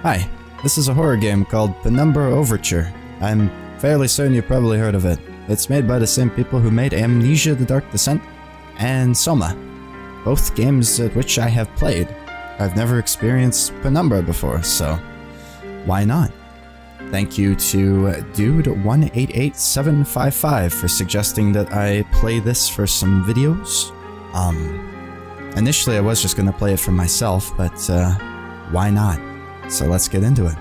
Hi, this is a horror game called Penumbra Overture. I'm fairly certain you've probably heard of it. It's made by the same people who made Amnesia: The Dark Descent and Soma, both games at which I have played. I've never experienced Penumbra before, so why not? Thank you to Dude188755 for suggesting that I play this for some videos. Initially I was just gonna play it for myself, but why not? So let's get into it.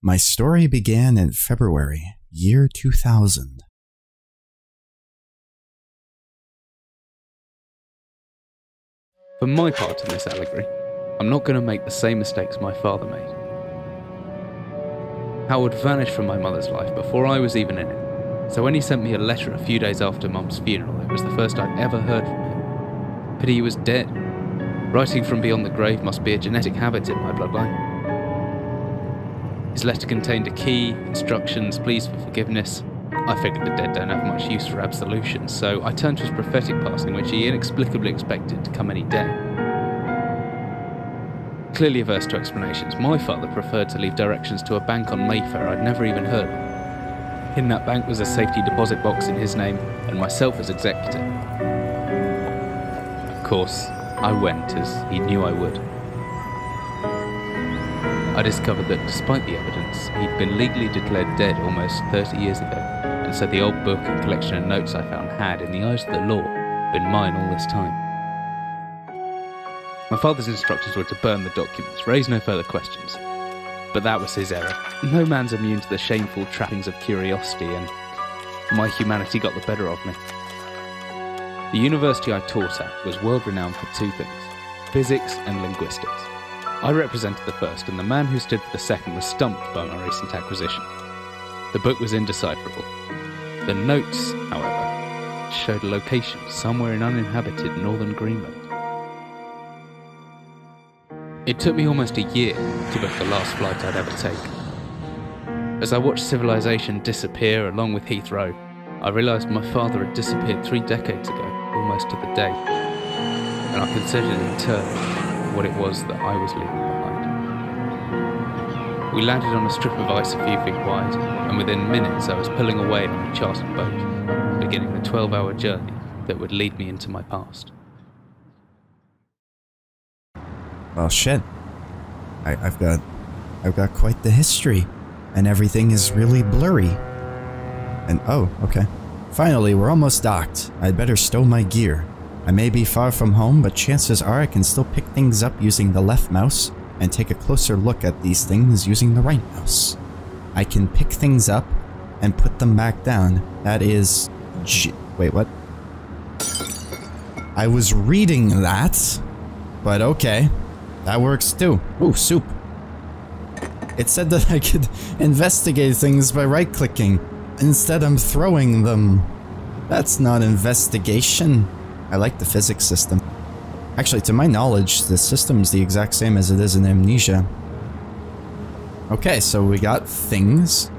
My story began in February, year 2000. For my part in this allegory, I'm not going to make the same mistakes my father made. Howard vanished from my mother's life before I was even in it, so when he sent me a letter a few days after Mum's funeral, it was the first I'd ever heard from him. Pity he was dead. Writing from beyond the grave must be a genetic habit in my bloodline. His letter contained a key, instructions, pleas for forgiveness. I figured the dead don't have much use for absolution, so I turned to his prophetic passing, which he inexplicably expected to come any day. Clearly averse to explanations, my father preferred to leave directions to a bank on Mayfair I'd never even heard of. In that bank was a safety deposit box in his name, and myself as executor. Of course, I went as he knew I would. I discovered that despite the evidence, he'd been legally declared dead almost 30 years ago, and so the old book and collection of notes I found had, in the eyes of the law, been mine all this time. My father's instructions were to burn the documents, raise no further questions. But that was his error. No man's immune to the shameful trappings of curiosity, and my humanity got the better of me. The university I taught at was world-renowned for two things: physics and linguistics. I represented the first, and the man who stood for the second was stumped by my recent acquisition. The book was indecipherable. The notes, however, showed a location somewhere in uninhabited northern Greenland. It took me almost a year to book the last flight I'd ever take. As I watched civilization disappear along with Heathrow, I realised my father had disappeared 3 decades ago, almost to the day, and I considered in turn what it was that I was leaving behind. We landed on a strip of ice a few feet wide, and within minutes I was pulling away on a chartered boat, beginning the 12-hour journey that would lead me into my past. Well, shit. I've got quite the history, and everything is really blurry. And oh, okay. Finally, we're almost docked. I'd better stow my gear. I may be far from home, but chances are I can still pick things up using the left mouse, and take a closer look at these things using the right mouse. I can pick things up and put them back down. That is... Wait, what? I was reading that, but okay. That works too. Ooh, soup. It said that I could investigate things by right-clicking. Instead, I'm throwing them. That's not investigation. I like the physics system. Actually, to my knowledge, the system's the exact same as it is in Amnesia. Okay, so we got things.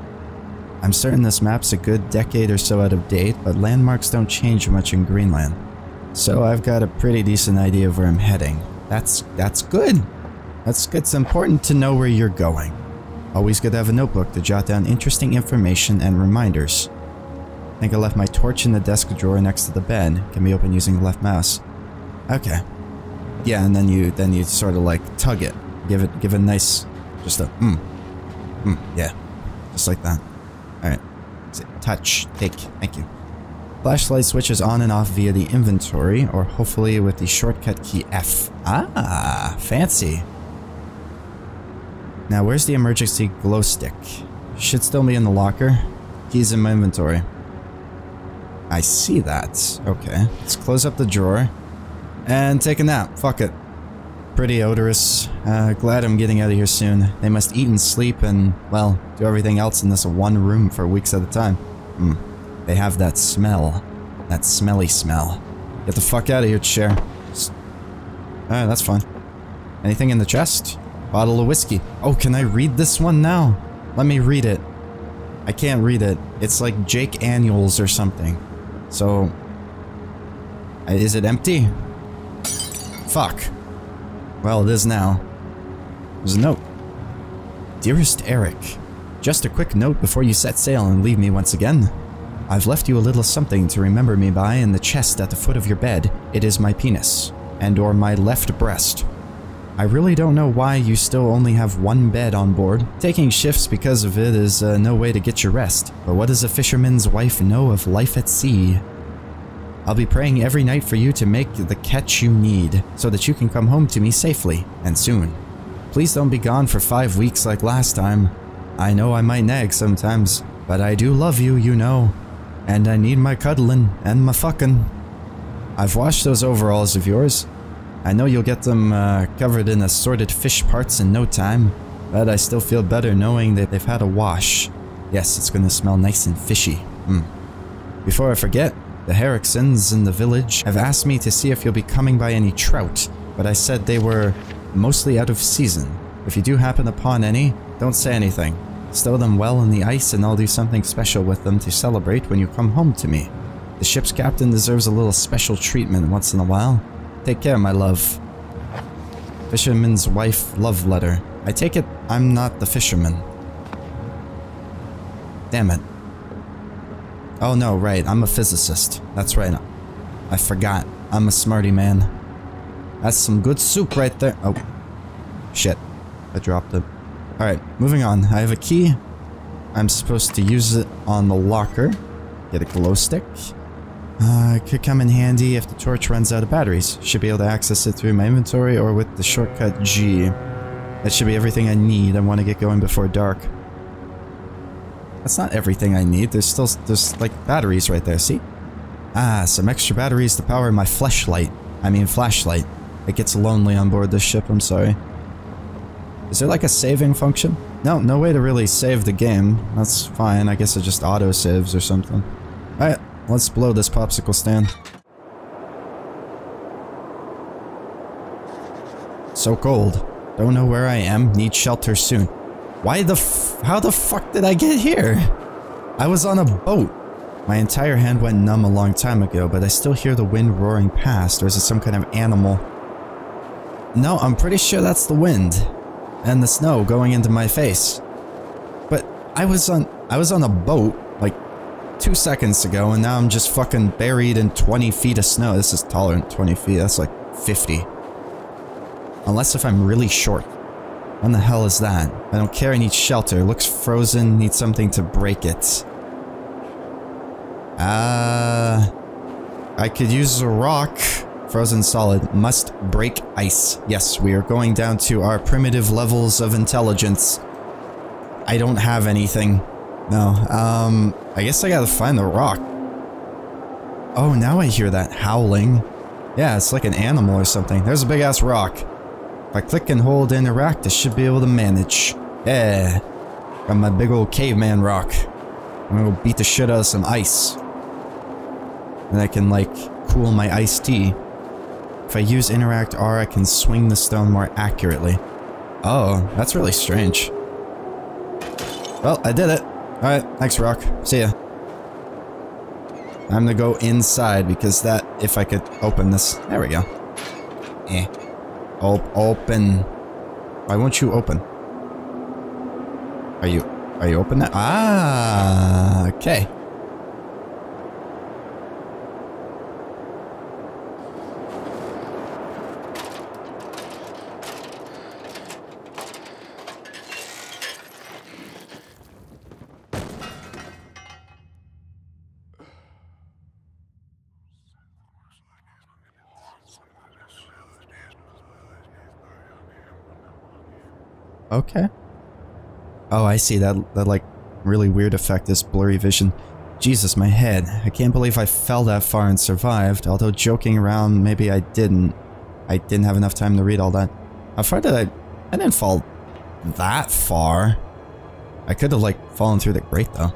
I'm certain this map's a good decade or so out of date, but landmarks don't change much in Greenland. So I've got a pretty decent idea of where I'm heading. That's good. That's good. It's important to know where you're going. Always good to have a notebook to jot down interesting information and reminders. I think I left my torch in the desk drawer next to the bed. Can be opened using the left mouse. Okay. Yeah, and then you sort of like tug it. Give it a nice, just a yeah, just like that. All right. Touch. Take. Thank you. Flashlight switches on and off via the inventory, or hopefully with the shortcut key F. Ah, fancy. Now, where's the emergency glow stick? Should still be in the locker. Keys in my inventory. I see that. Okay, let's close up the drawer and take a nap. Fuck it. Pretty odorous. Glad I'm getting out of here soon. They must eat and sleep and, well, do everything else in this one room for weeks at a time. They have that smell. That smelly smell. Get the fuck out of here, chair. Alright, that's fine. Anything in the chest? Bottle of whiskey. Oh, can I read this one now? Let me read it. I can't read it. It's like Jake Annuals or something. So... is it empty? Fuck. Well, it is now. There's a note. Dearest Eric, just a quick note before you set sail and leave me once again. I've left you a little something to remember me by in the chest at the foot of your bed. It is my penis, and or my left breast. I really don't know why you still only have one bed on board. Taking shifts because of it is no way to get your rest. But what does a fisherman's wife know of life at sea? I'll be praying every night for you to make the catch you need, so that you can come home to me safely, and soon. Please don't be gone for 5 weeks like last time. I know I might nag sometimes, but I do love you, you know. And I need my cuddling and my fucking. I've washed those overalls of yours. I know you'll get them covered in assorted fish parts in no time, but I still feel better knowing that they've had a wash. Yes, it's gonna smell nice and fishy. Before I forget, the Herricksons in the village have asked me to see if you'll be coming by any trout, but I said they were mostly out of season. If you do happen upon any, don't say anything. Stow them well in the ice and I'll do something special with them to celebrate when you come home to me. The ship's captain deserves a little special treatment once in a while. Take care, my love. Fisherman's wife love letter. I take it I'm not the fisherman. Damn it. Oh no, right, I'm a physicist. That's right. I forgot. I'm a smarty man. That's some good soup right there. Oh. Shit. I dropped it. Alright, moving on. I have a key. I'm supposed to use it on the locker. Get a glow stick. It could come in handy if the torch runs out of batteries. Should be able to access it through my inventory or with the shortcut G. That should be everything I need. I want to get going before dark. That's not everything I need. There's like batteries right there, see? Ah, some extra batteries to power my flashlight. It gets lonely on board this ship, I'm sorry. Is there like a saving function? No, no way to really save the game. That's fine, I guess it just auto-saves or something. Alright, let's blow this popsicle stand. So cold. Don't know where I am, need shelter soon. How the fuck did I get here? I was on a boat. My entire hand went numb a long time ago, but I still hear the wind roaring past, or is it some kind of animal? No, I'm pretty sure that's the wind. And the snow going into my face. But I was on a boat, like, 2 seconds ago, and now I'm just fucking buried in 20 feet of snow. This is taller than 20 feet, that's like 50. Unless if I'm really short. When the hell is that? I don't care, I need shelter. It looks frozen, need something to break it. I could use a rock. Frozen solid. Must break ice. Yes, we are going down to our primitive levels of intelligence. I don't have anything. No, I guess I gotta find the rock. Oh, now I hear that howling. Yeah, it's like an animal or something. There's a big ass rock. If I click and hold interact, I should be able to manage. Yeah. Got my big old caveman rock. I'm gonna go beat the shit out of some ice. And I can, like, cool my iced tea. If I use interact R, I can swing the stone more accurately. Oh, that's really strange. Well, I did it. Alright, thanks, rock. See ya. I'm gonna go inside because that, if I could open this. There we go. Eh. Open. Why won't you open? Are you open now? Ah, okay. Okay. Oh, I see that like really weird effect, this blurry vision. Jesus, my head. I can't believe I fell that far and survived, although joking around, maybe I didn't. I didn't have enough time to read all that. How far did I didn't fall that far. I could have, like, fallen through the grate, though.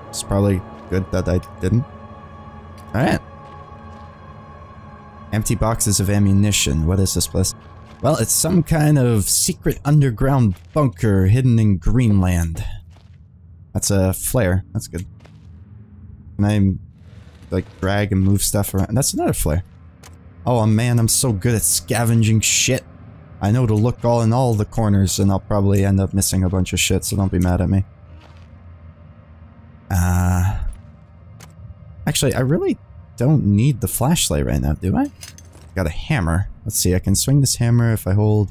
It's probably good that I didn't. Alright. Empty boxes of ammunition. What is this place? Well, it's some kind of secret underground bunker hidden in Greenland. That's a flare. That's good. Can I, like, drag and move stuff around? That's another flare. Oh man, I'm so good at scavenging shit. I know to look in all the corners, and I'll probably end up missing a bunch of shit, so don't be mad at me. Actually, I really don't need the flashlight right now, do I? Got a hammer. Let's see, I can swing this hammer if I hold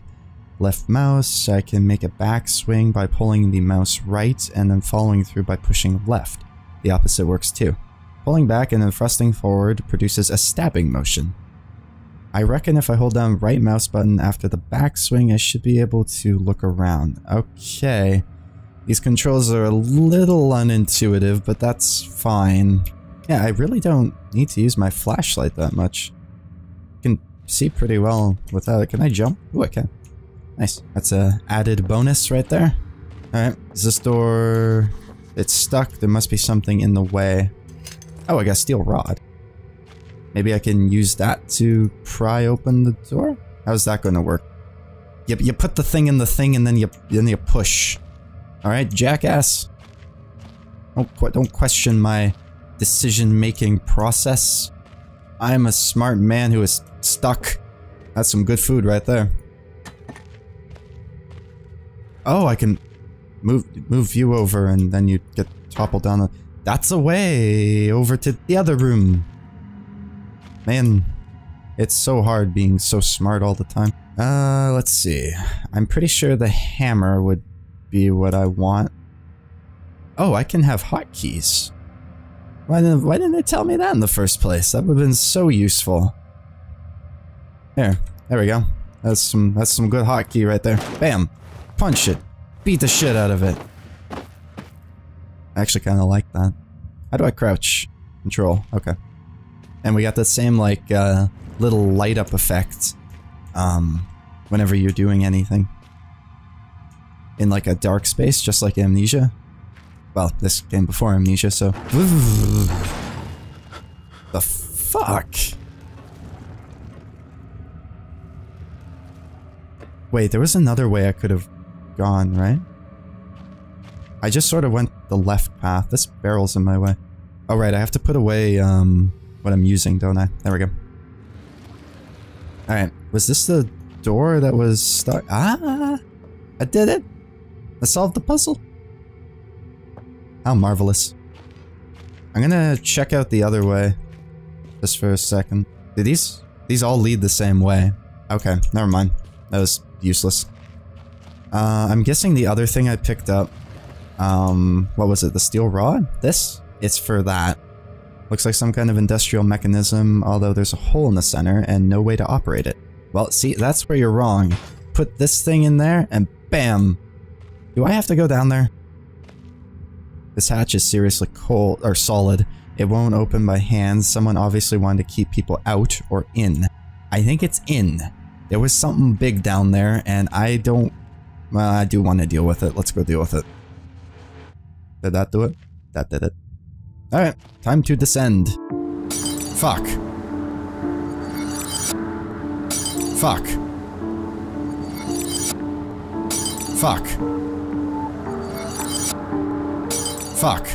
left mouse. I can make a backswing by pulling the mouse right, and then following through by pushing left. The opposite works too. Pulling back and then thrusting forward produces a stabbing motion. I reckon if I hold down right mouse button after the backswing, I should be able to look around. Okay. These controls are a little unintuitive, but that's fine. Yeah, I really don't need to use my flashlight that much. I can see pretty well without it. Can I jump? Ooh, I can. Nice. That's a added bonus right there. Alright, is this door... It's stuck. There must be something in the way. Oh, I got a steel rod. Maybe I can use that to pry open the door? How's that going to work? You put the thing in the thing and then you push. Alright, jackass. Don't question my decision-making process. I'm a smart man who is stuck. That's some good food right there. Oh, I can move you over and then you get toppled down. That's a way over to the other room. Man, it's so hard being so smart all the time. Let's see. I'm pretty sure the hammer would be what I want. Oh, I can have hotkeys. Why didn't they tell me that in the first place? That would have been so useful. There we go. That's some good hotkey right there. Bam! Punch it. Beat the shit out of it. I actually kind of like that. How do I crouch? Control. Okay. And we got the same, like, little light up effect, whenever you're doing anything. In, like, a dark space, just like Amnesia. Well, this came before Amnesia, so... The fuck? Wait, there was another way I could have gone, right? I just sort of went the left path. This barrel's in my way. Oh, right, I have to put away, what I'm using, don't I? There we go. Alright, was this the door that was stuck? Ah! I did it! I solved the puzzle! How marvelous. I'm gonna check out the other way. Just for a second. Do these all lead the same way? Okay, never mind. That was useless. I'm guessing the other thing I picked up, what was it, the steel rod? This? It's for that. Looks like some kind of industrial mechanism, although there's a hole in the center and no way to operate it. Well, see, that's where you're wrong. Put this thing in there and bam! Do I have to go down there? This hatch is seriously cold, or solid. It won't open by hand. Someone obviously wanted to keep people out or in. I think it's in. There was something big down there and I don't... Well, I do want to deal with it. Let's go deal with it. Did that do it? That did it. Alright, time to descend. Fuck. Fuck. Fuck. Fuck.